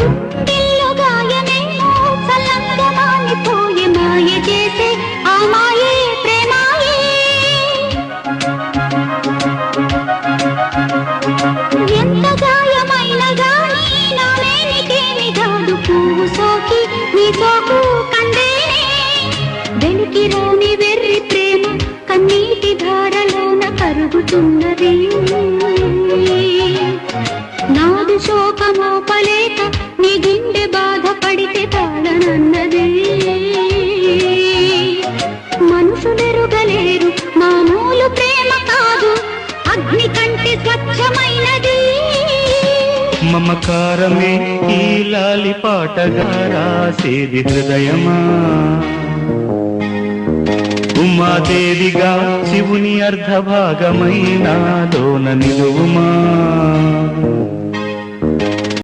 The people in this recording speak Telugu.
గుండెల్లో గాయమేమో చల్లంగా మానిపోయి మాయ చేసే ఆ మాయే ప్రేమాయే. ఎంత గాయమైన గానీ నా మేనికేమి కాదు పువ్వు సోకి నీ సోకు కందేనే. వెలికి రాని వెర్రి ప్రేమ కన్నీటి ధారలోన కరుగుతున్నది. నాదు శోకమోపలేక నీ గుండె బాధపడితే తాళనన్నది. మనుషులెరుగలేరు మామూలు ప్రేమ కాదు అగ్ని కంటే స్వచ్ఛమైనది. మమకారమే ఈ లాలి పాటగా రాసేది హృదయమా. ఉమాదేవిగా శివుని అర్ధభాగమైన లోన నిలువుమా.